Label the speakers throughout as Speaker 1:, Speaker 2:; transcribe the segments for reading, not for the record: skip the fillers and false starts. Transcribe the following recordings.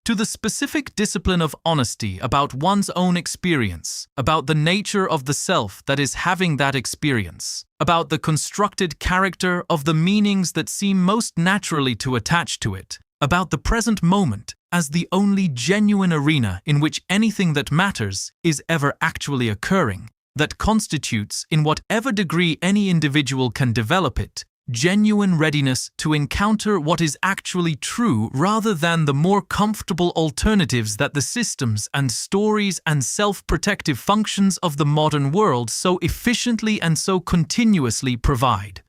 Speaker 1: to the specific discipline of honesty about one's own experience, about the nature of the self that is having that experience, about the constructed character of the meanings that seem most naturally to attach to it, about the present moment as the only genuine arena in which anything that matters is ever actually occurring, that constitutes, in whatever degree any individual can develop it, genuine readiness to encounter what is actually true rather than the more comfortable alternatives that the systems and stories and self-protective functions of the modern world so efficiently and so continuously provide.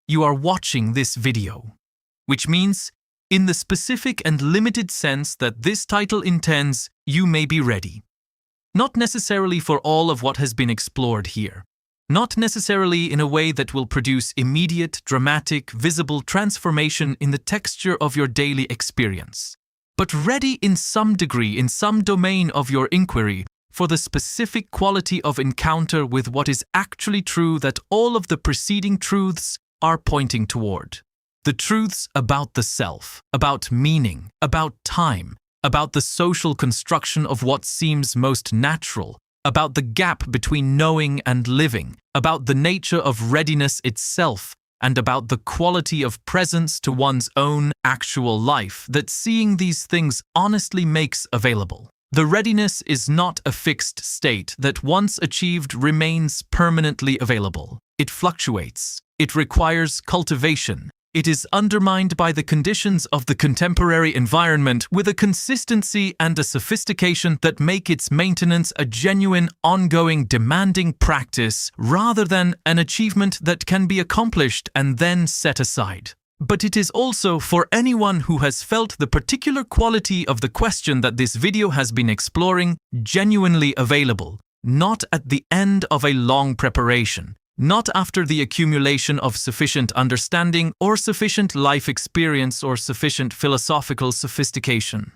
Speaker 1: You are watching this video, which means, in the specific and limited sense that this title intends, you may be ready. Not necessarily for all of what has been explored here. Not necessarily in a way that will produce immediate, dramatic, visible transformation in the texture of your daily experience, but ready in some degree, in some domain of your inquiry, for the specific quality of encounter with what is actually true that all of the preceding truths are pointing toward. The truths about the self, about meaning, about time, about the social construction of what seems most natural, about the gap between knowing and living, about the nature of readiness itself, and about the quality of presence to one's own actual life that seeing these things honestly makes available. The readiness is not a fixed state that once achieved remains permanently available. It fluctuates. It requires cultivation. It is undermined by the conditions of the contemporary environment with a consistency and a sophistication that make its maintenance a genuine, ongoing, demanding practice rather than an achievement that can be accomplished and then set aside. But it is also, for anyone who has felt the particular quality of the question that this video has been exploring, genuinely available, not at the end of a long preparation. Not after the accumulation of sufficient understanding or sufficient life experience or sufficient philosophical sophistication.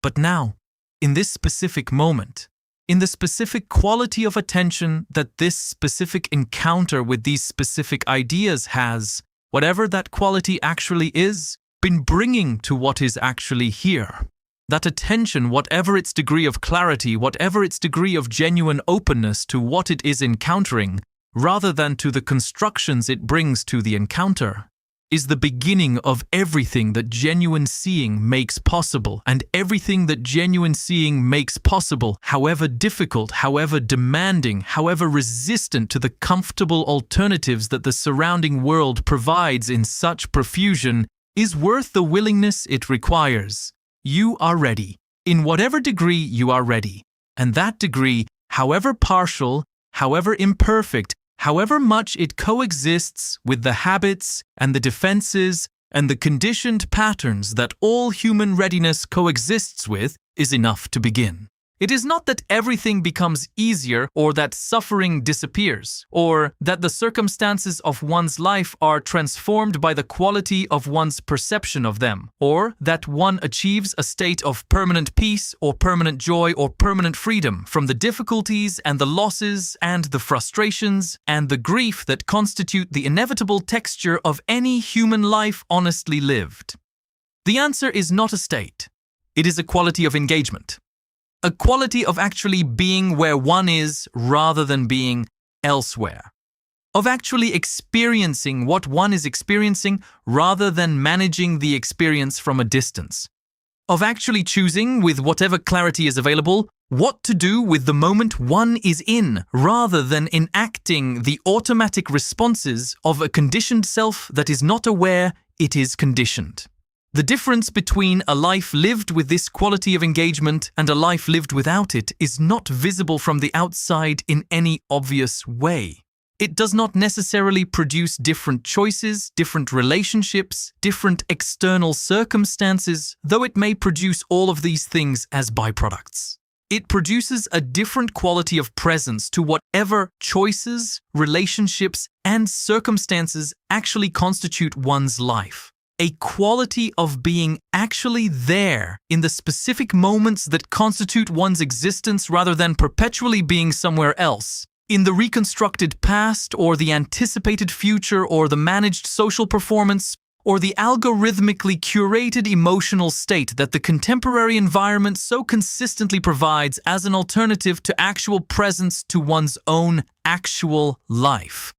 Speaker 1: But now, in this specific moment, in the specific quality of attention that this specific encounter with these specific ideas has, whatever that quality actually is, been bringing to what is actually here. That attention, whatever its degree of clarity, whatever its degree of genuine openness to what it is encountering, rather than to the constructions it brings to the encounter, is the beginning of everything that genuine seeing makes possible, and everything that genuine seeing makes possible, however difficult, however demanding, however resistant to the comfortable alternatives that the surrounding world provides in such profusion, is worth the willingness it requires. You are ready, in whatever degree you are ready, and that degree, however partial, however imperfect, however much it coexists with the habits and the defenses and the conditioned patterns that all human readiness coexists with, is enough to begin. It is not that everything becomes easier or that suffering disappears, or that the circumstances of one's life are transformed by the quality of one's perception of them, or that one achieves a state of permanent peace or permanent joy or permanent freedom from the difficulties and the losses and the frustrations and the grief that constitute the inevitable texture of any human life honestly lived. The answer is not a state. It is a quality of engagement. A quality of actually being where one is rather than being elsewhere. Of actually experiencing what one is experiencing rather than managing the experience from a distance. Of actually choosing, with whatever clarity is available, what to do with the moment one is in rather than enacting the automatic responses of a conditioned self that is not aware it is conditioned. The difference between a life lived with this quality of engagement and a life lived without it is not visible from the outside in any obvious way. It does not necessarily produce different choices, different relationships, different external circumstances, though it may produce all of these things as byproducts. It produces a different quality of presence to whatever choices, relationships, and circumstances actually constitute one's life. A quality of being actually there in the specific moments that constitute one's existence rather than perpetually being somewhere else, in the reconstructed past or the anticipated future or the managed social performance or the algorithmically curated emotional state that the contemporary environment so consistently provides as an alternative to actual presence to one's own actual life.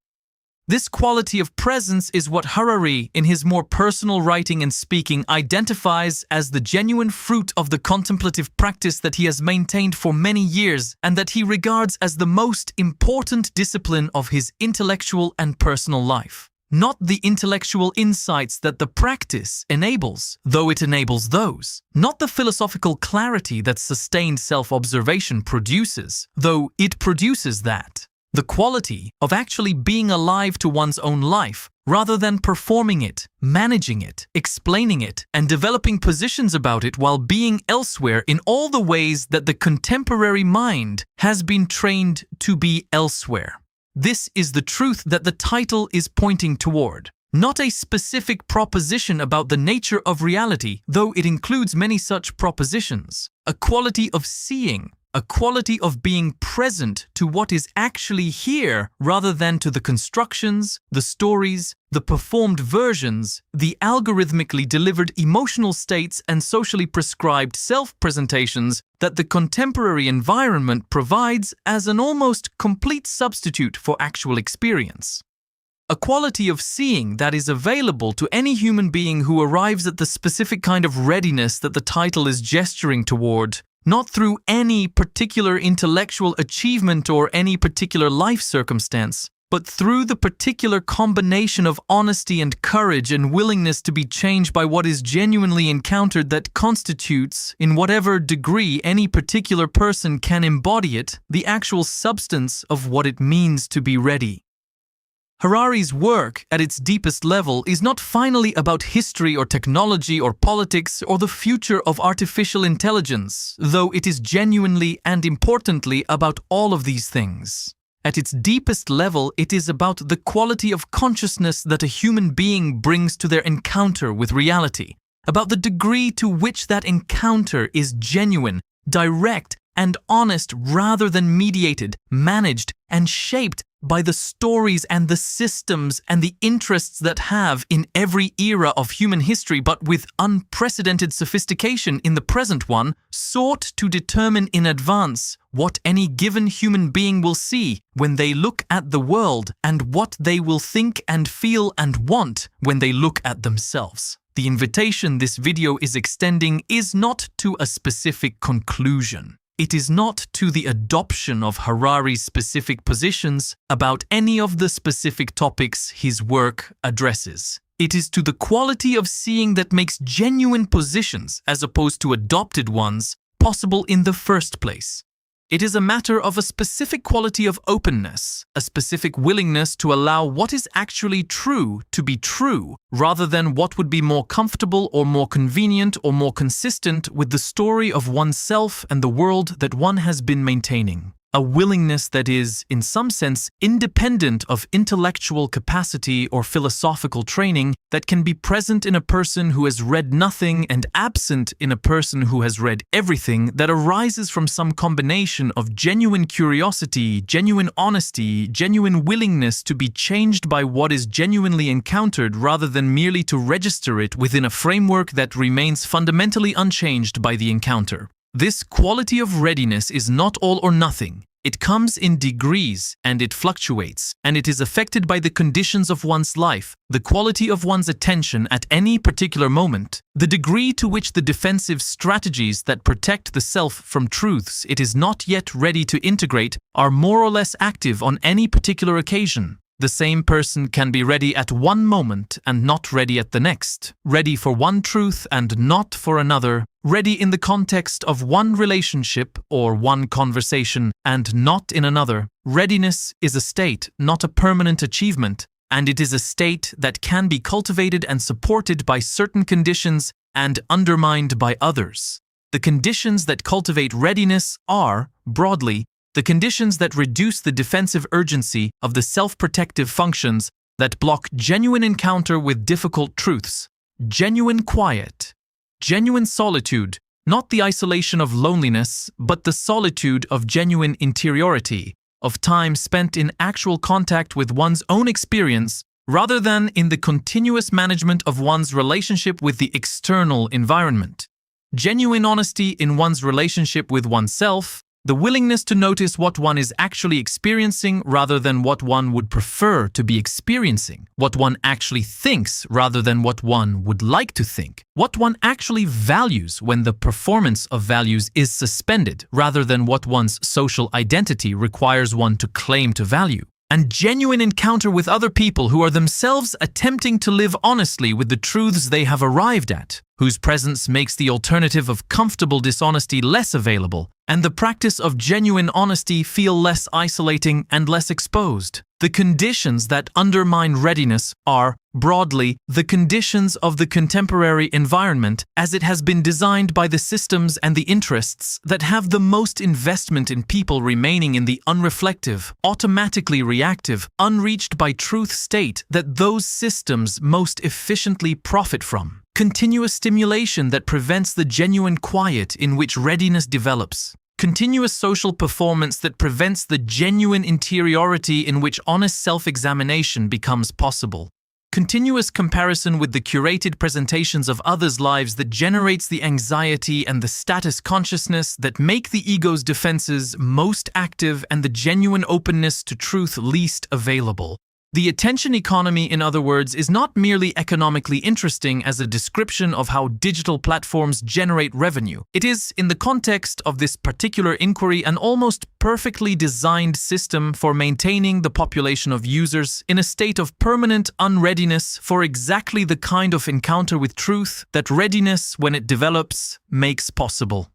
Speaker 1: This quality of presence is what Harari, in his more personal writing and speaking, identifies as the genuine fruit of the contemplative practice that he has maintained for many years and that he regards as the most important discipline of his intellectual and personal life. Not the intellectual insights that the practice enables, though it enables those. Not the philosophical clarity that sustained self-observation produces, though it produces that. The quality of actually being alive to one's own life, rather than performing it, managing it, explaining it, and developing positions about it while being elsewhere in all the ways that the contemporary mind has been trained to be elsewhere. This is the truth that the title is pointing toward. Not a specific proposition about the nature of reality, though it includes many such propositions. A quality of seeing, a quality of being present to what is actually here rather than to the constructions, the stories, the performed versions, the algorithmically delivered emotional states and socially prescribed self-presentations that the contemporary environment provides as an almost complete substitute for actual experience. A quality of seeing that is available to any human being who arrives at the specific kind of readiness that the title is gesturing toward, not through any particular intellectual achievement or any particular life circumstance, but through the particular combination of honesty and courage and willingness to be changed by what is genuinely encountered that constitutes, in whatever degree any particular person can embody it, the actual substance of what it means to be ready. Harari's work, at its deepest level, is not finally about history or technology or politics or the future of artificial intelligence, though it is genuinely and importantly about all of these things. At its deepest level, it is about the quality of consciousness that a human being brings to their encounter with reality, about the degree to which that encounter is genuine, direct, and honest rather than mediated, managed, and shaped by the stories and the systems and the interests that have, in every era of human history but with unprecedented sophistication in the present one, sought to determine in advance what any given human being will see when they look at the world and what they will think and feel and want when they look at themselves. The invitation this video is extending is not to a specific conclusion. It is not to the adoption of Harari's specific positions about any of the specific topics his work addresses. It is to the quality of seeing that makes genuine positions, as opposed to adopted ones, possible in the first place. It is a matter of a specific quality of openness, a specific willingness to allow what is actually true to be true, rather than what would be more comfortable or more convenient or more consistent with the story of oneself and the world that one has been maintaining. A willingness that is, in some sense, independent of intellectual capacity or philosophical training, that can be present in a person who has read nothing and absent in a person who has read everything, that arises from some combination of genuine curiosity, genuine honesty, genuine willingness to be changed by what is genuinely encountered rather than merely to register it within a framework that remains fundamentally unchanged by the encounter. This quality of readiness is not all or nothing. It comes in degrees and it fluctuates, and it is affected by the conditions of one's life, the quality of one's attention at any particular moment, the degree to which the defensive strategies that protect the self from truths it is not yet ready to integrate are more or less active on any particular occasion. The same person can be ready at one moment and not ready at the next, ready for one truth and not for another, ready in the context of one relationship or one conversation and not in another. Readiness is a state, not a permanent achievement, and it is a state that can be cultivated and supported by certain conditions and undermined by others. The conditions that cultivate readiness are, broadly, the conditions that reduce the defensive urgency of the self-protective functions that block genuine encounter with difficult truths, genuine quiet, genuine solitude, not the isolation of loneliness, but the solitude of genuine interiority, of time spent in actual contact with one's own experience rather than in the continuous management of one's relationship with the external environment. Genuine honesty in one's relationship with oneself, the willingness to notice what one is actually experiencing rather than what one would prefer to be experiencing, what one actually thinks rather than what one would like to think, what one actually values when the performance of values is suspended rather than what one's social identity requires one to claim to value, and genuine encounter with other people who are themselves attempting to live honestly with the truths they have arrived at, whose presence makes the alternative of comfortable dishonesty less available, and the practice of genuine honesty feel less isolating and less exposed. The conditions that undermine readiness are, broadly, the conditions of the contemporary environment as it has been designed by the systems and the interests that have the most investment in people remaining in the unreflective, automatically reactive, unreached by truth state that those systems most efficiently profit from. Continuous stimulation that prevents the genuine quiet in which readiness develops. Continuous social performance that prevents the genuine interiority in which honest self-examination becomes possible. Continuous comparison with the curated presentations of others' lives that generates the anxiety and the status consciousness that make the ego's defenses most active and the genuine openness to truth least available. The attention economy, in other words, is not merely economically interesting as a description of how digital platforms generate revenue. It is, in the context of this particular inquiry, an almost perfectly designed system for maintaining the population of users in a state of permanent unreadiness for exactly the kind of encounter with truth that readiness, when it develops, makes possible.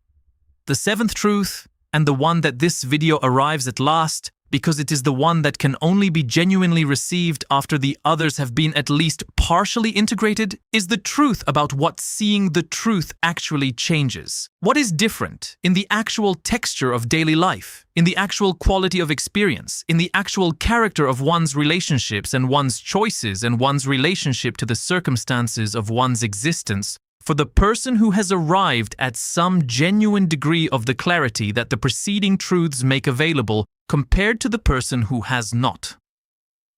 Speaker 1: The seventh truth, and the one that this video arrives at last, because it is the one that can only be genuinely received after the others have been at least partially integrated, is the truth about what seeing the truth actually changes. What is different in the actual texture of daily life, in the actual quality of experience, in the actual character of one's relationships and one's choices and one's relationship to the circumstances of one's existence, for the person who has arrived at some genuine degree of the clarity that the preceding truths make available compared to the person who has not?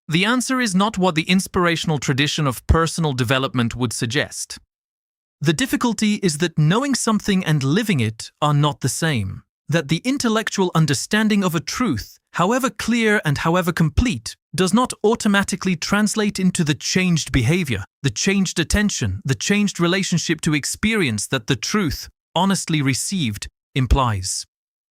Speaker 1: The answer is not what the inspirational tradition of personal development would suggest. The difficulty is that knowing something and living it are not the same, that the intellectual understanding of a truth, however clear and however complete, does not automatically translate into the changed behavior, the changed attention, the changed relationship to experience that the truth, honestly received, implies.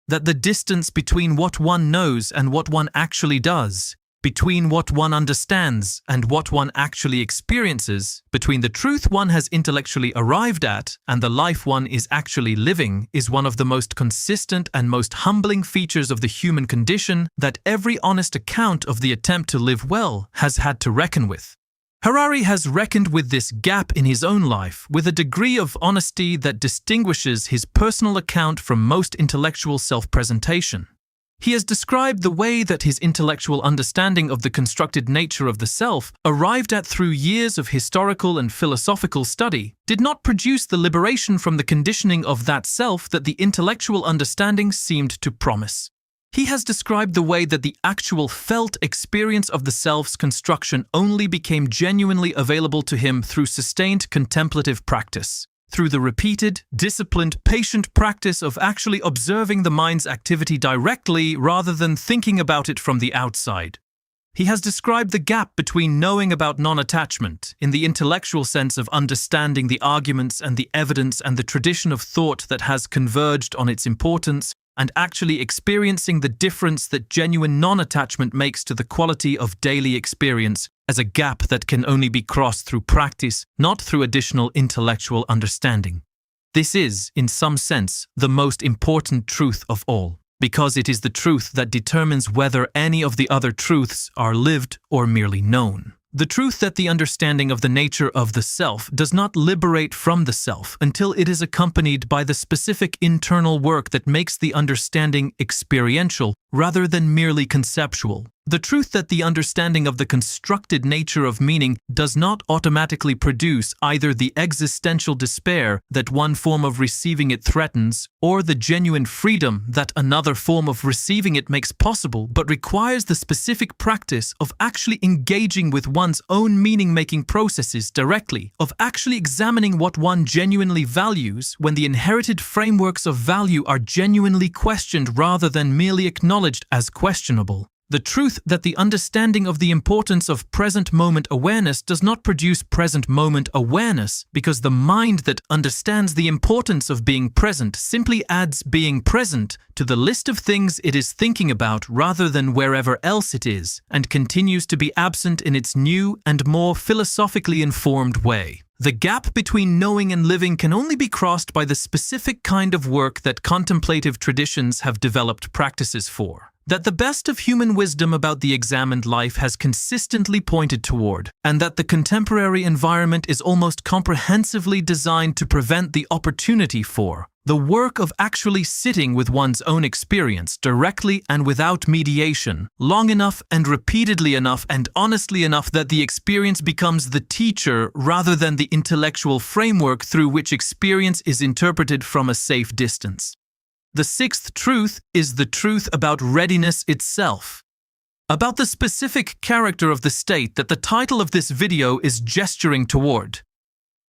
Speaker 1: That the distance between what one knows and what one actually does, between what one understands and what one actually experiences, between the truth one has intellectually arrived at and the life one is actually living, is one of the most consistent and most humbling features of the human condition that every honest account of the attempt to live well has had to reckon with. Harari has reckoned with this gap in his own life with a degree of honesty that distinguishes his personal account from most intellectual self-presentation. He has described the way that his intellectual understanding of the constructed nature of the self, arrived at through years of historical and philosophical study, did not produce the liberation from the conditioning of that self that the intellectual understanding seemed to promise. He has described the way that the actual felt experience of the self's construction only became genuinely available to him through sustained contemplative practice, through the repeated, disciplined, patient practice of actually observing the mind's activity directly rather than thinking about it from the outside. He has described the gap between knowing about non-attachment, in the intellectual sense of understanding the arguments and the evidence and the tradition of thought that has converged on its importance, and actually experiencing the difference that genuine non-attachment makes to the quality of daily experience as a gap that can only be crossed through practice, not through additional intellectual understanding. This is, in some sense, the most important truth of all, because it is the truth that determines whether any of the other truths are lived or merely known. The truth that the understanding of the nature of the self does not liberate from the self until it is accompanied by the specific internal work that makes the understanding experiential rather than merely conceptual. The truth that the understanding of the constructed nature of meaning does not automatically produce either the existential despair that one form of receiving it threatens, or the genuine freedom that another form of receiving it makes possible, but requires the specific practice of actually engaging with one's own meaning-making processes directly, of actually examining what one genuinely values when the inherited frameworks of value are genuinely questioned rather than merely acknowledged as questionable. The truth that the understanding of the importance of present moment awareness does not produce present moment awareness, because the mind that understands the importance of being present simply adds being present to the list of things it is thinking about rather than wherever else it is, and continues to be absent in its new and more philosophically informed way. The gap between knowing and living can only be crossed by the specific kind of work that contemplative traditions have developed practices for, that the best of human wisdom about the examined life has consistently pointed toward, and that the contemporary environment is almost comprehensively designed to prevent the opportunity for. The work of actually sitting with one's own experience directly and without mediation, long enough and repeatedly enough and honestly enough that the experience becomes the teacher rather than the intellectual framework through which experience is interpreted from a safe distance. The sixth truth is the truth about readiness itself, about the specific character of the state that the title of this video is gesturing toward,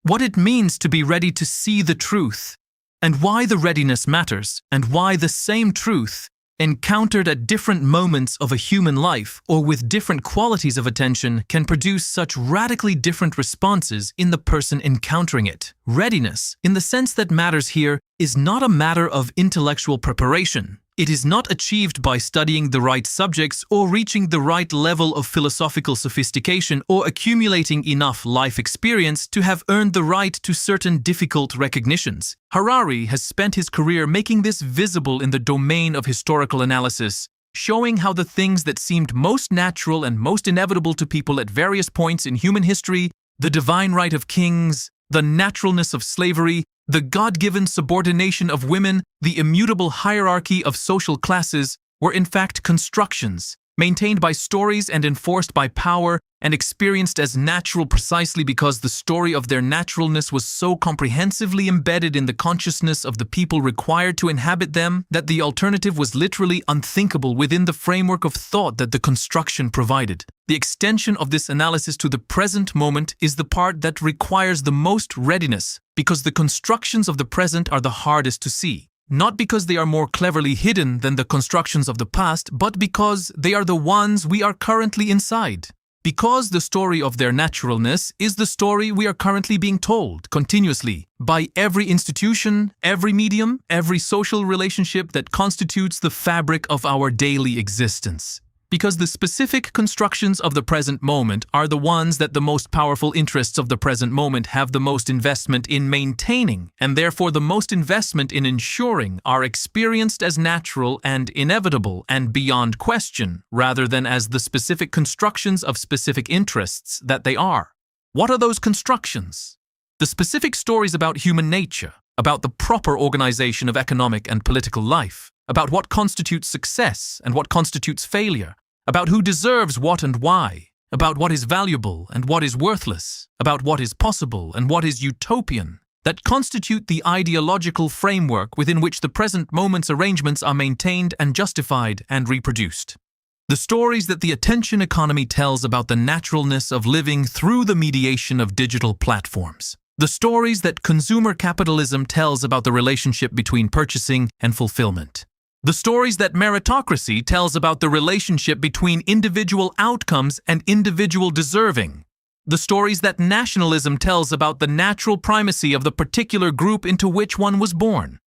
Speaker 1: what it means to be ready to see the truth, and why the readiness matters, and why the same truth, encountered at different moments of a human life or with different qualities of attention, can produce such radically different responses in the person encountering it. Readiness, in the sense that matters here, is not a matter of intellectual preparation. It is not achieved by studying the right subjects or reaching the right level of philosophical sophistication or accumulating enough life experience to have earned the right to certain difficult recognitions. Harari has spent his career making this visible in the domain of historical analysis, showing how the things that seemed most natural and most inevitable to people at various points in human history, the divine right of kings, the naturalness of slavery, the God-given subordination of women, the immutable hierarchy of social classes, were in fact constructions, maintained by stories and enforced by power, and experienced as natural precisely because the story of their naturalness was so comprehensively embedded in the consciousness of the people required to inhabit them that the alternative was literally unthinkable within the framework of thought that the construction provided. The extension of this analysis to the present moment is the part that requires the most readiness, because the constructions of the present are the hardest to see. Not because they are more cleverly hidden than the constructions of the past, but because they are the ones we are currently inside. Because the story of their naturalness is the story we are currently being told continuously by every institution, every medium, every social relationship that constitutes the fabric of our daily existence. Because the specific constructions of the present moment are the ones that the most powerful interests of the present moment have the most investment in maintaining, and therefore the most investment in ensuring are experienced as natural and inevitable and beyond question, rather than as the specific constructions of specific interests that they are. What are those constructions? The specific stories about human nature, about the proper organization of economic and political life, about what constitutes success and what constitutes failure, about who deserves what and why, about what is valuable and what is worthless, about what is possible and what is utopian, that constitute the ideological framework within which the present moment's arrangements are maintained and justified and reproduced. The stories that the attention economy tells about the naturalness of living through the mediation of digital platforms. The stories that consumer capitalism tells about the relationship between purchasing and fulfillment. The stories that meritocracy tells about the relationship between individual outcomes and individual deserving. The stories that nationalism tells about the natural primacy of the particular group into which one was born.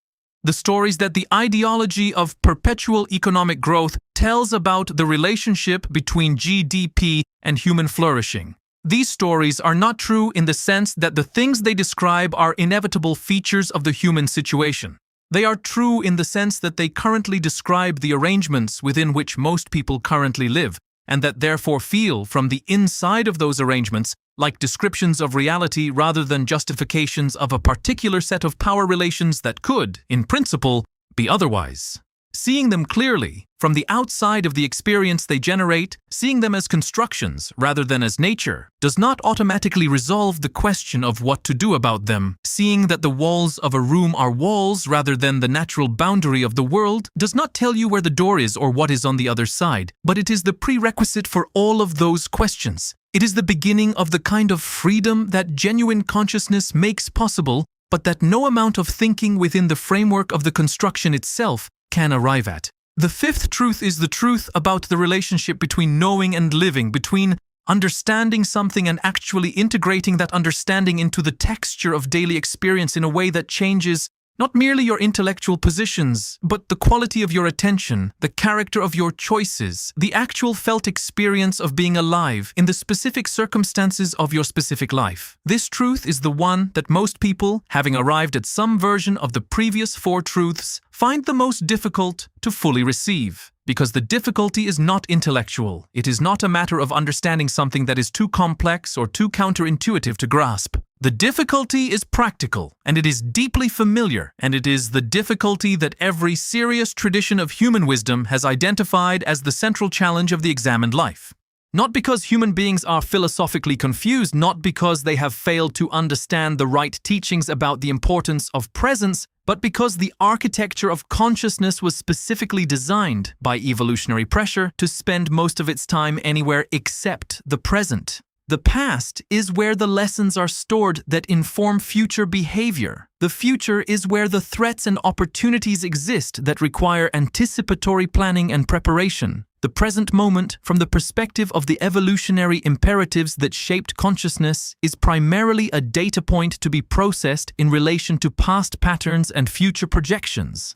Speaker 1: The stories that the ideology of perpetual economic growth tells about the relationship between GDP and human flourishing. These stories are not true in the sense that the things they describe are inevitable features of the human situation. They are true in the sense that they currently describe the arrangements within which most people currently live, and that therefore feel from the inside of those arrangements like descriptions of reality rather than justifications of a particular set of power relations that could, in principle, be otherwise. Seeing them clearly, from the outside of the experience they generate, seeing them as constructions rather than as nature, does not automatically resolve the question of what to do about them. Seeing that the walls of a room are walls rather than the natural boundary of the world does not tell you where the door is or what is on the other side, but it is the prerequisite for all of those questions. It is the beginning of the kind of freedom that genuine consciousness makes possible, but that no amount of thinking within the framework of the construction itself can arrive at. The fifth truth is the truth about the relationship between knowing and living, between understanding something and actually integrating that understanding into the texture of daily experience in a way that changes not merely your intellectual positions, but the quality of your attention, the character of your choices, the actual felt experience of being alive in the specific circumstances of your specific life. This truth is the one that most people, having arrived at some version of the previous four truths, find the most difficult to fully receive. Because the difficulty is not intellectual. It is not a matter of understanding something that is too complex or too counterintuitive to grasp. The difficulty is practical, and it is deeply familiar, and it is the difficulty that every serious tradition of human wisdom has identified as the central challenge of the examined life. Not because human beings are philosophically confused, not because they have failed to understand the right teachings about the importance of presence, but because the architecture of consciousness was specifically designed by evolutionary pressure to spend most of its time anywhere except the present. The past is where the lessons are stored that inform future behavior. The future is where the threats and opportunities exist that require anticipatory planning and preparation. The present moment, from the perspective of the evolutionary imperatives that shaped consciousness, is primarily a data point to be processed in relation to past patterns and future projections.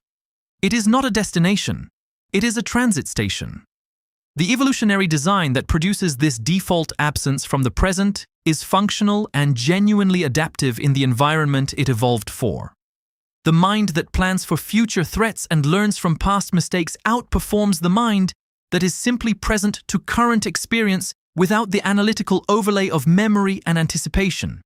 Speaker 1: It is not a destination. It is a transit station. The evolutionary design that produces this default absence from the present is functional and genuinely adaptive in the environment it evolved for. The mind that plans for future threats and learns from past mistakes outperforms the mind that is simply present to current experience without the analytical overlay of memory and anticipation.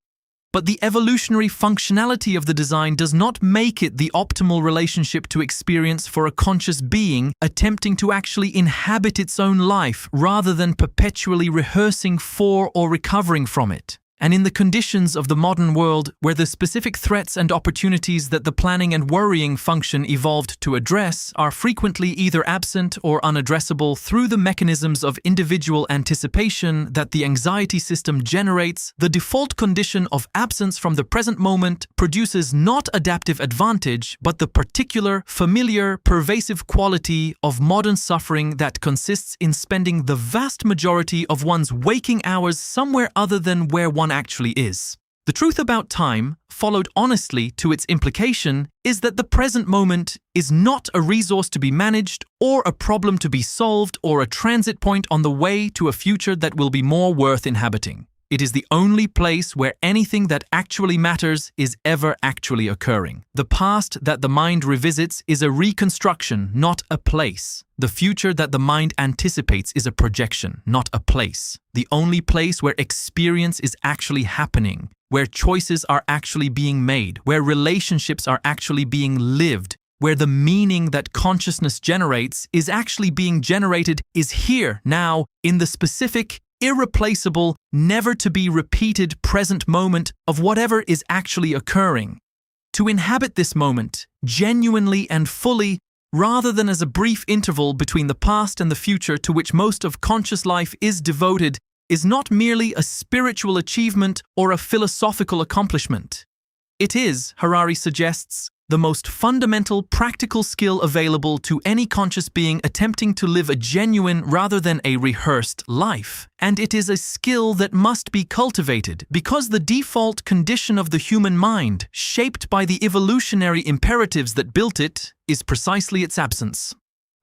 Speaker 1: But the evolutionary functionality of the design does not make it the optimal relationship to experience for a conscious being attempting to actually inhabit its own life rather than perpetually rehearsing for or recovering from it. And in the conditions of the modern world, where the specific threats and opportunities that the planning and worrying function evolved to address are frequently either absent or unaddressable through the mechanisms of individual anticipation that the anxiety system generates, the default condition of absence from the present moment produces not adaptive advantage, but the particular, familiar, pervasive quality of modern suffering that consists in spending the vast majority of one's waking hours somewhere other than where one actually is. The truth about time, followed honestly to its implication, is that the present moment is not a resource to be managed or a problem to be solved or a transit point on the way to a future that will be more worth inhabiting. It is the only place where anything that actually matters is ever actually occurring. The past that the mind revisits is a reconstruction, not a place. The future that the mind anticipates is a projection, not a place. The only place where experience is actually happening, where choices are actually being made, where relationships are actually being lived, where the meaning that consciousness generates is actually being generated is here, now, in the specific, irreplaceable, never-to-be-repeated present moment of whatever is actually occurring. To inhabit this moment, genuinely and fully, rather than as a brief interval between the past and the future to which most of conscious life is devoted, is not merely a spiritual achievement or a philosophical accomplishment. It is, Harari suggests, the most fundamental practical skill available to any conscious being attempting to live a genuine rather than a rehearsed life. And it is a skill that must be cultivated because the default condition of the human mind, shaped by the evolutionary imperatives that built it, is precisely its absence.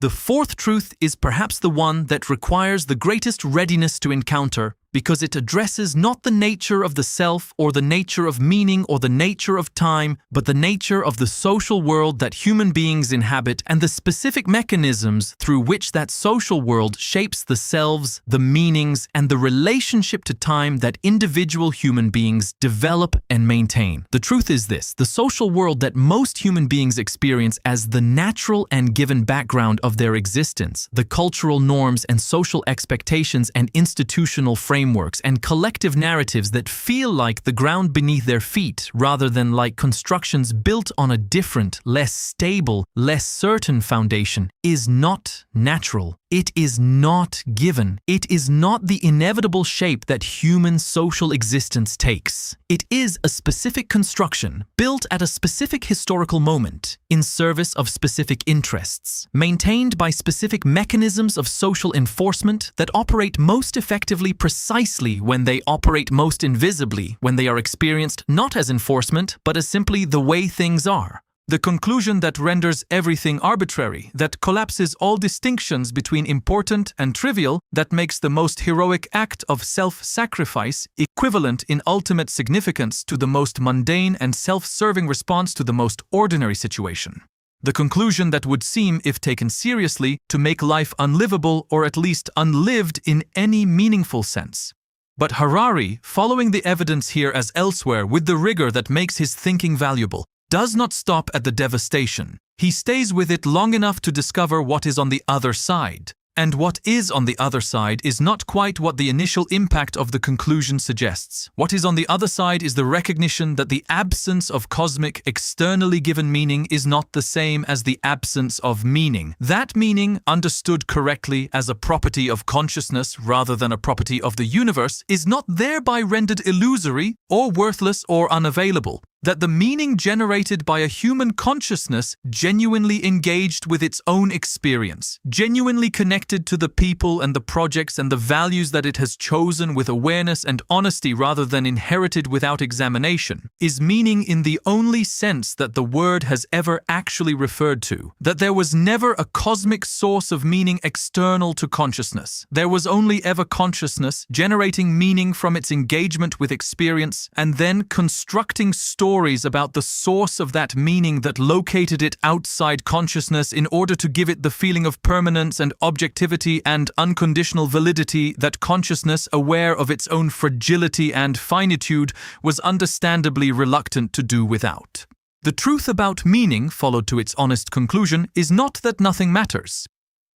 Speaker 1: The fourth truth is perhaps the one that requires the greatest readiness to encounter, because it addresses not the nature of the self or the nature of meaning or the nature of time, but the nature of the social world that human beings inhabit and the specific mechanisms through which that social world shapes the selves, the meanings, and the relationship to time that individual human beings develop and maintain. The truth is this: the social world that most human beings experience as the natural and given background of their existence, the cultural norms and social expectations and institutional frameworks and collective narratives that feel like the ground beneath their feet rather than like constructions built on a different, less stable, less certain foundation, is not natural. It is not given. It is not the inevitable shape that human social existence takes. It is a specific construction built at a specific historical moment, in service of specific interests, maintained by specific mechanisms of social enforcement that operate most effectively precisely when they operate most invisibly, when they are experienced not as enforcement, but as simply the way things are. The conclusion that renders everything arbitrary, that collapses all distinctions between important and trivial, that makes the most heroic act of self-sacrifice equivalent in ultimate significance to the most mundane and self-serving response to the most ordinary situation. The conclusion that would seem, if taken seriously, to make life unlivable or at least unlived in any meaningful sense. But Harari, following the evidence here as elsewhere with the rigor that makes his thinking valuable, does not stop at the devastation. He stays with it long enough to discover what is on the other side. And what is on the other side is not quite what the initial impact of the conclusion suggests. What is on the other side is the recognition that the absence of cosmic, externally given meaning is not the same as the absence of meaning. That meaning, understood correctly as a property of consciousness rather than a property of the universe, is not thereby rendered illusory or worthless or unavailable. That the meaning generated by a human consciousness genuinely engaged with its own experience, genuinely connected to the people and the projects and the values that it has chosen with awareness and honesty rather than inherited without examination, is meaning in the only sense that the word has ever actually referred to. That there was never a cosmic source of meaning external to consciousness. There was only ever consciousness generating meaning from its engagement with experience and then constructing stories about the source of that meaning that located it outside consciousness in order to give it the feeling of permanence and objectivity and unconditional validity that consciousness, aware of its own fragility and finitude, was understandably reluctant to do without. The truth about meaning, followed to its honest conclusion, is not that nothing matters.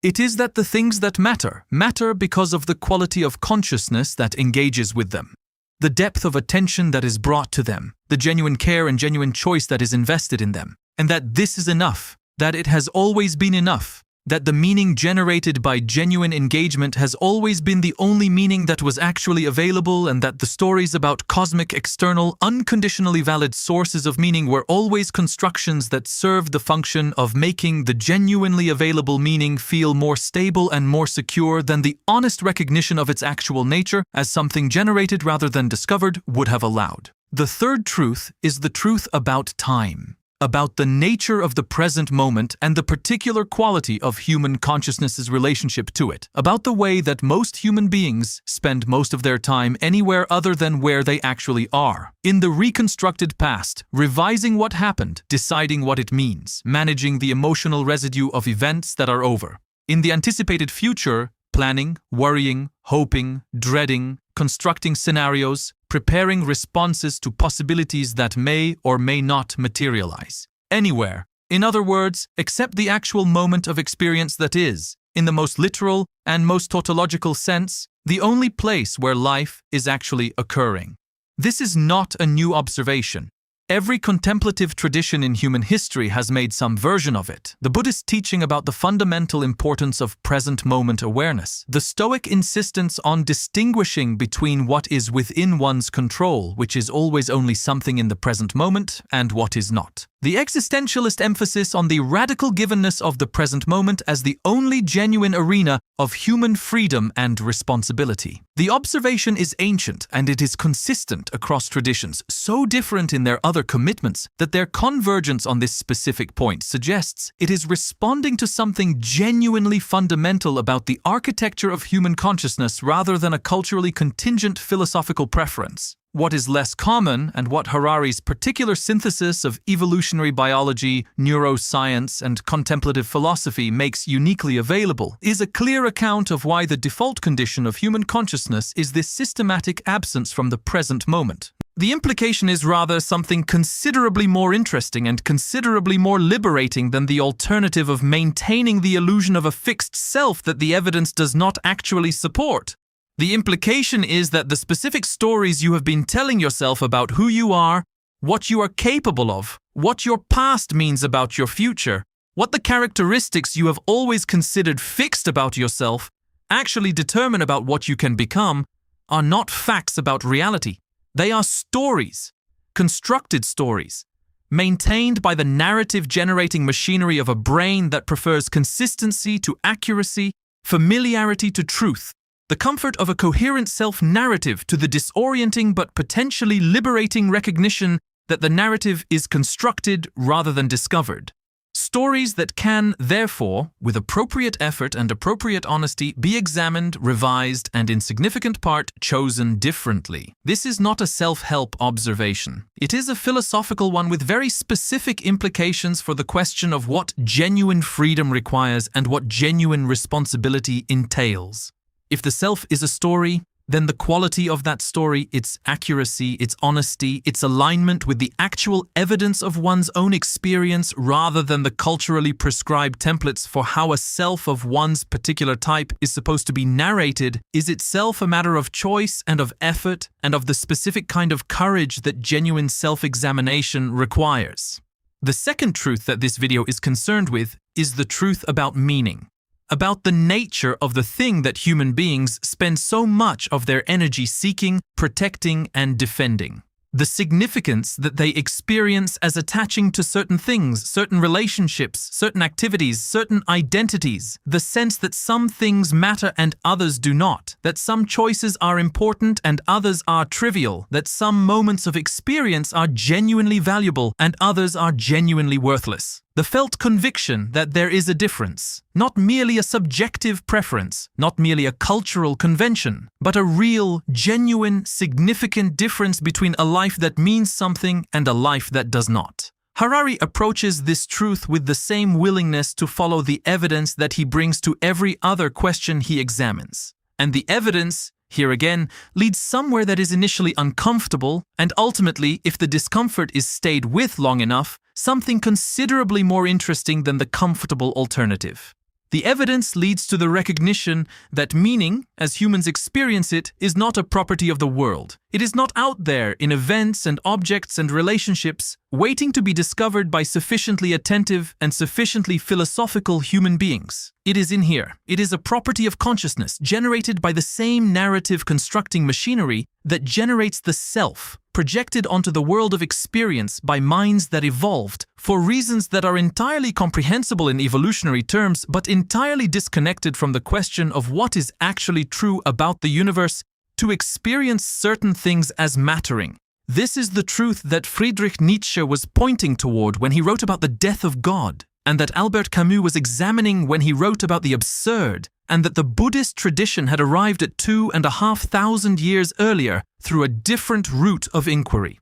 Speaker 1: It is that the things that matter because of the quality of consciousness that engages with them. The depth of attention that is brought to them, the genuine care and genuine choice that is invested in them, and that this is enough, that it has always been enough, that the meaning generated by genuine engagement has always been the only meaning that was actually available, and that the stories about cosmic, external, unconditionally valid sources of meaning were always constructions that served the function of making the genuinely available meaning feel more stable and more secure than the honest recognition of its actual nature as something generated rather than discovered would have allowed. The third truth is the truth about time. About the nature of the present moment and the particular quality of human consciousness's relationship to it. About the way that most human beings spend most of their time anywhere other than where they actually are. In the reconstructed past, revising what happened, deciding what it means, managing the emotional residue of events that are over. In the anticipated future, planning, worrying, hoping, dreading, constructing scenarios, preparing responses to possibilities that may or may not materialize. Anywhere, in other words, except the actual moment of experience that is, in the most literal and most tautological sense, the only place where life is actually occurring. This is not a new observation. Every contemplative tradition in human history has made some version of it. The Buddhist teaching about the fundamental importance of present moment awareness. The Stoic insistence on distinguishing between what is within one's control, which is always only something in the present moment, and what is not. The existentialist emphasis on the radical givenness of the present moment as the only genuine arena of human freedom and responsibility. The observation is ancient and it is consistent across traditions, so different in their other commitments that their convergence on this specific point suggests it is responding to something genuinely fundamental about the architecture of human consciousness rather than a culturally contingent philosophical preference. What is less common, and what Harari's particular synthesis of evolutionary biology, neuroscience, and contemplative philosophy makes uniquely available, is a clear account of why the default condition of human consciousness is this systematic absence from the present moment. The implication is rather something considerably more interesting and considerably more liberating than the alternative of maintaining the illusion of a fixed self that the evidence does not actually support. The implication is that the specific stories you have been telling yourself about who you are, what you are capable of, what your past means about your future, what the characteristics you have always considered fixed about yourself actually determine about what you can become, are not facts about reality. They are stories, constructed stories, maintained by the narrative-generating machinery of a brain that prefers consistency to accuracy, familiarity to truth, the comfort of a coherent self-narrative to the disorienting but potentially liberating recognition that the narrative is constructed rather than discovered. Stories that can, therefore, with appropriate effort and appropriate honesty, be examined, revised, and in significant part chosen differently. This is not a self-help observation. It is a philosophical one with very specific implications for the question of what genuine freedom requires and what genuine responsibility entails. If the self is a story, then the quality of that story, its accuracy, its honesty, its alignment with the actual evidence of one's own experience rather than the culturally prescribed templates for how a self of one's particular type is supposed to be narrated, is itself a matter of choice and of effort and of the specific kind of courage that genuine self-examination requires. The second truth that this video is concerned with is the truth about meaning. About the nature of the thing that human beings spend so much of their energy seeking, protecting, and defending. The significance that they experience as attaching to certain things, certain relationships, certain activities, certain identities. The sense that some things matter and others do not. That some choices are important and others are trivial. That some moments of experience are genuinely valuable and others are genuinely worthless. The felt conviction that there is a difference, not merely a subjective preference, not merely a cultural convention, but a real, genuine, significant difference between a life that means something and a life that does not. Harari approaches this truth with the same willingness to follow the evidence that he brings to every other question he examines. And the evidence, here again, leads somewhere that is initially uncomfortable, and ultimately, if the discomfort is stayed with long enough, something considerably more interesting than the comfortable alternative. The evidence leads to the recognition that meaning, as humans experience it, is not a property of the world. It is not out there in events and objects and relationships, waiting to be discovered by sufficiently attentive and sufficiently philosophical human beings. It is in here. It is a property of consciousness generated by the same narrative constructing machinery that generates the self, projected onto the world of experience by minds that evolved, for reasons that are entirely comprehensible in evolutionary terms, but entirely disconnected from the question of what is actually true about the universe, to experience certain things as mattering. This is the truth that Friedrich Nietzsche was pointing toward when he wrote about the death of God, and that Albert Camus was examining when he wrote about the absurd, and that the Buddhist tradition had arrived at 2,500 years earlier through a different route of inquiry.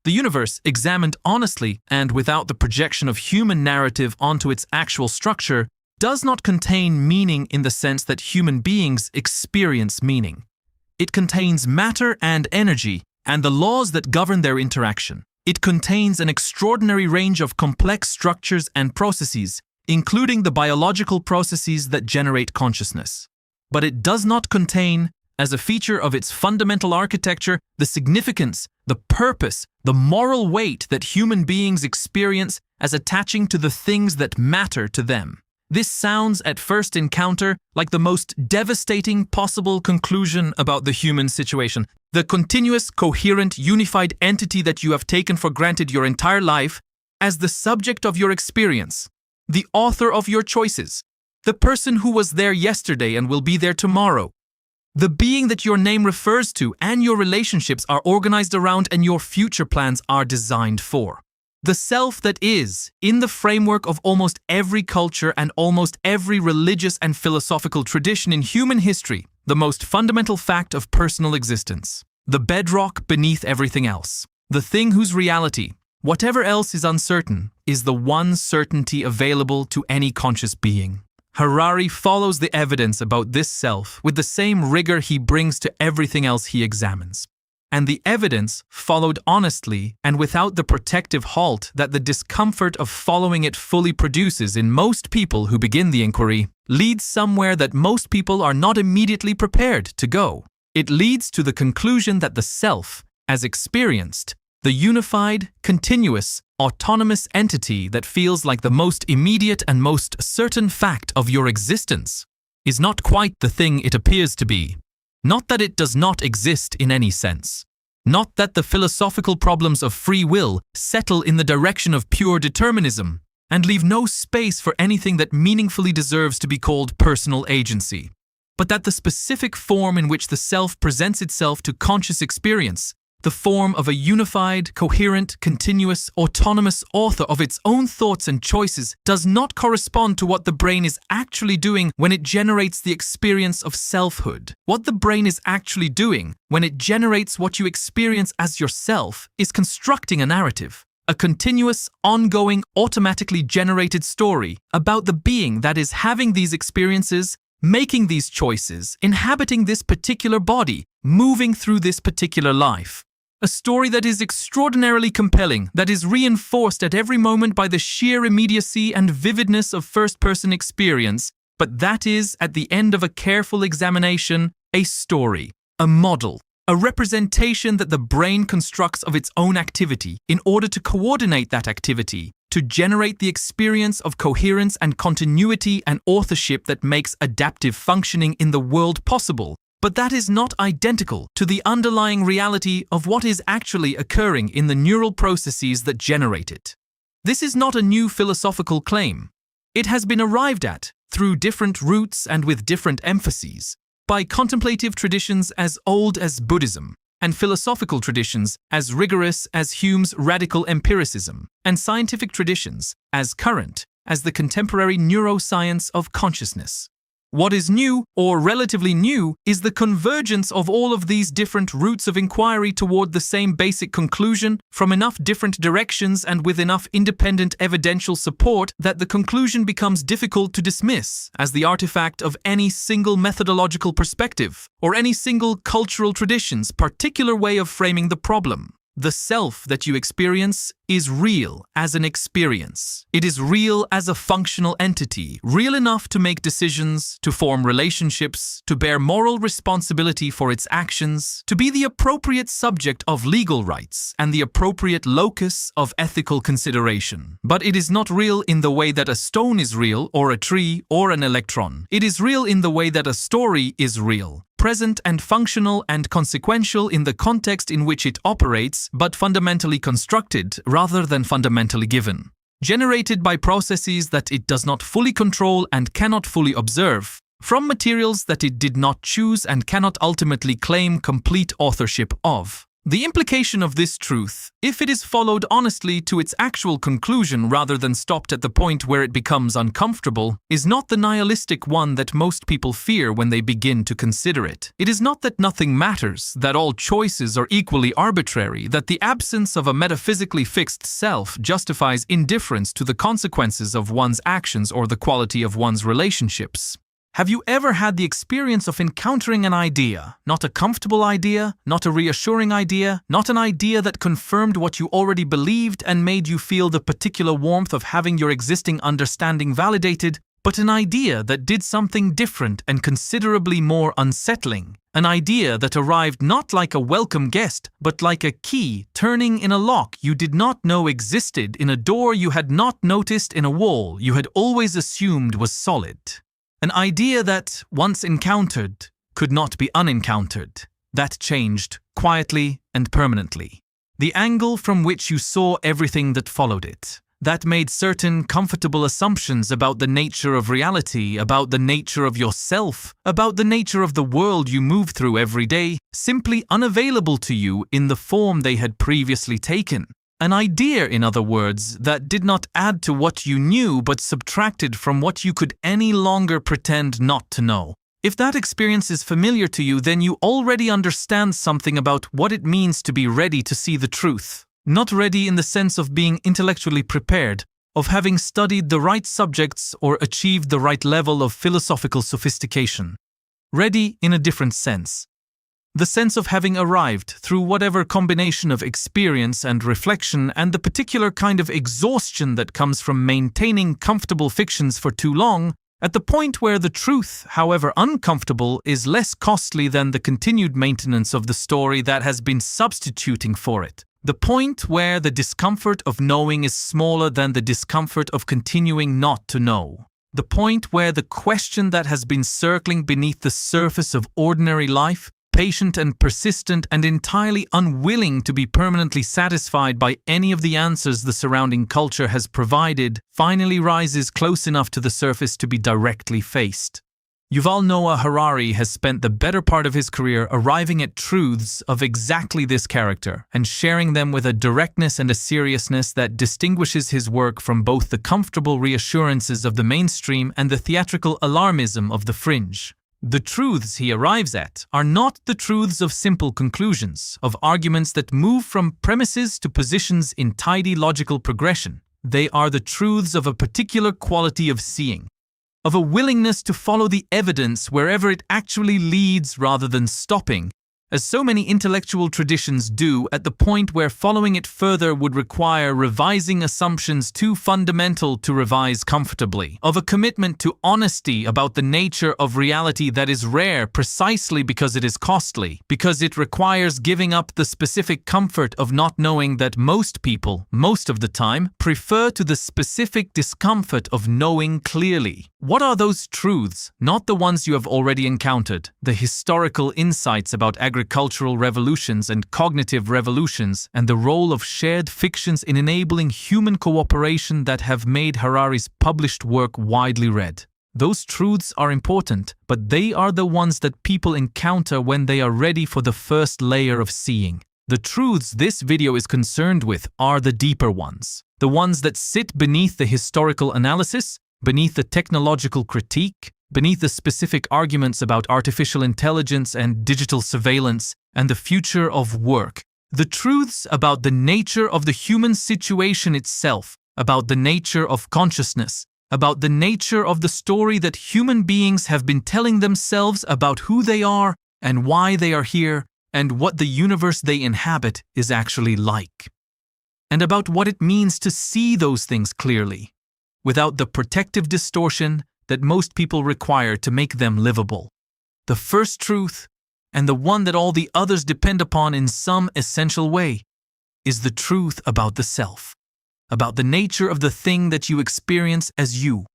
Speaker 1: The universe, examined honestly and without the projection of human narrative onto its actual structure, does not contain meaning in the sense that human beings experience meaning. It contains matter and energy and the laws that govern their interaction. It contains an extraordinary range of complex structures and processes, including the biological processes that generate consciousness. But it does not contain, as a feature of its fundamental architecture, the significance, the purpose, the moral weight that human beings experience as attaching to the things that matter to them. This sounds at first encounter like the most devastating possible conclusion about the human situation. The continuous, coherent, unified entity that you have taken for granted your entire life, as the subject of your experience, the author of your choices, the person who was there yesterday and will be there tomorrow, the being that your name refers to and your relationships are organized around and your future plans are designed for. The self that is, in the framework of almost every culture and almost every religious and philosophical tradition in human history, the most fundamental fact of personal existence, the bedrock beneath everything else, the thing whose reality, whatever else is uncertain, is the one certainty available to any conscious being. Harari follows the evidence about this self with the same rigor he brings to everything else he examines. And the evidence, followed honestly and without the protective halt that the discomfort of following it fully produces in most people who begin the inquiry, leads somewhere that most people are not immediately prepared to go. It leads to the conclusion that the self, as experienced, the unified, continuous, autonomous entity that feels like the most immediate and most certain fact of your existence, is not quite the thing it appears to be. Not that it does not exist in any sense. Not that the philosophical problems of free will settle in the direction of pure determinism and leave no space for anything that meaningfully deserves to be called personal agency. But that the specific form in which the self presents itself to conscious experience, the form of a unified, coherent, continuous, autonomous author of its own thoughts and choices, does not correspond to what the brain is actually doing when it generates the experience of selfhood. What the brain is actually doing when it generates what you experience as yourself is constructing a narrative, a continuous, ongoing, automatically generated story about the being that is having these experiences, making these choices, inhabiting this particular body, moving through this particular life. A story that is extraordinarily compelling, that is reinforced at every moment by the sheer immediacy and vividness of first-person experience, but that is, at the end of a careful examination, a story, a model, a representation that the brain constructs of its own activity in order to coordinate that activity, to generate the experience of coherence and continuity and authorship that makes adaptive functioning in the world possible. But that is not identical to the underlying reality of what is actually occurring in the neural processes that generate it. This is not a new philosophical claim. It has been arrived at, through different routes and with different emphases, by contemplative traditions as old as Buddhism, and philosophical traditions as rigorous as Hume's radical empiricism, and scientific traditions as current as the contemporary neuroscience of consciousness. What is new, or relatively new, is the convergence of all of these different routes of inquiry toward the same basic conclusion from enough different directions and with enough independent evidential support that the conclusion becomes difficult to dismiss as the artifact of any single methodological perspective or any single cultural tradition's particular way of framing the problem. The self that you experience is real as an experience. It is real as a functional entity, real enough to make decisions, to form relationships, to bear moral responsibility for its actions, to be the appropriate subject of legal rights and the appropriate locus of ethical consideration. But it is not real in the way that a stone is real, or a tree, or an electron. It is real in the way that a story is real, present and functional and consequential in the context in which it operates, but fundamentally constructed rather than fundamentally given. Generated by processes that it does not fully control and cannot fully observe, from materials that it did not choose and cannot ultimately claim complete authorship of. The implication of this truth, if it is followed honestly to its actual conclusion rather than stopped at the point where it becomes uncomfortable, is not the nihilistic one that most people fear when they begin to consider it. It is not that nothing matters, that all choices are equally arbitrary, that the absence of a metaphysically fixed self justifies indifference to the consequences of one's actions or the quality of one's relationships. Have you ever had the experience of encountering an idea, not a comfortable idea, not a reassuring idea, not an idea that confirmed what you already believed and made you feel the particular warmth of having your existing understanding validated, but an idea that did something different and considerably more unsettling? An idea that arrived not like a welcome guest, but like a key turning in a lock you did not know existed, in a door you had not noticed, in a wall you had always assumed was solid. An idea that, once encountered, could not be unencountered, that changed quietly and permanently. The angle from which you saw everything that followed it, that made certain comfortable assumptions about the nature of reality, about the nature of yourself, about the nature of the world you move through every day, simply unavailable to you in the form they had previously taken. An idea, in other words, that did not add to what you knew but subtracted from what you could any longer pretend not to know. If that experience is familiar to you, then you already understand something about what it means to be ready to see the truth. Not ready in the sense of being intellectually prepared, of having studied the right subjects or achieved the right level of philosophical sophistication. Ready in a different sense. The sense of having arrived, through whatever combination of experience and reflection and the particular kind of exhaustion that comes from maintaining comfortable fictions for too long, at the point where the truth, however uncomfortable, is less costly than the continued maintenance of the story that has been substituting for it. The point where the discomfort of knowing is smaller than the discomfort of continuing not to know. The point where the question that has been circling beneath the surface of ordinary life, patient and persistent and entirely unwilling to be permanently satisfied by any of the answers the surrounding culture has provided, finally rises close enough to the surface to be directly faced. Yuval Noah Harari has spent the better part of his career arriving at truths of exactly this character and sharing them with a directness and a seriousness that distinguishes his work from both the comfortable reassurances of the mainstream and the theatrical alarmism of the fringe. The truths he arrives at are not the truths of simple conclusions, of arguments that move from premises to positions in tidy logical progression. They are the truths of a particular quality of seeing, of a willingness to follow the evidence wherever it actually leads rather than stopping, as so many intellectual traditions do, at the point where following it further would require revising assumptions too fundamental to revise comfortably, of a commitment to honesty about the nature of reality that is rare precisely because it is costly, because it requires giving up the specific comfort of not knowing that most people, most of the time, prefer to the specific discomfort of knowing clearly. What are those truths? Not the ones you have already encountered, the historical insights about agricultural revolutions and cognitive revolutions and the role of shared fictions in enabling human cooperation that have made Harari's published work widely read. Those truths are important, but they are the ones that people encounter when they are ready for the first layer of seeing. The truths this video is concerned with are the deeper ones, the ones that sit beneath the historical analysis, beneath the technological critique, beneath the specific arguments about artificial intelligence and digital surveillance and the future of work. The truths about the nature of the human situation itself, about the nature of consciousness, about the nature of the story that human beings have been telling themselves about who they are and why they are here and what the universe they inhabit is actually like. And about what it means to see those things clearly, without the protective distortion that most people require to make them livable. The first truth, and the one that all the others depend upon in some essential way, is the truth about the self, about the nature of the thing that you experience as you.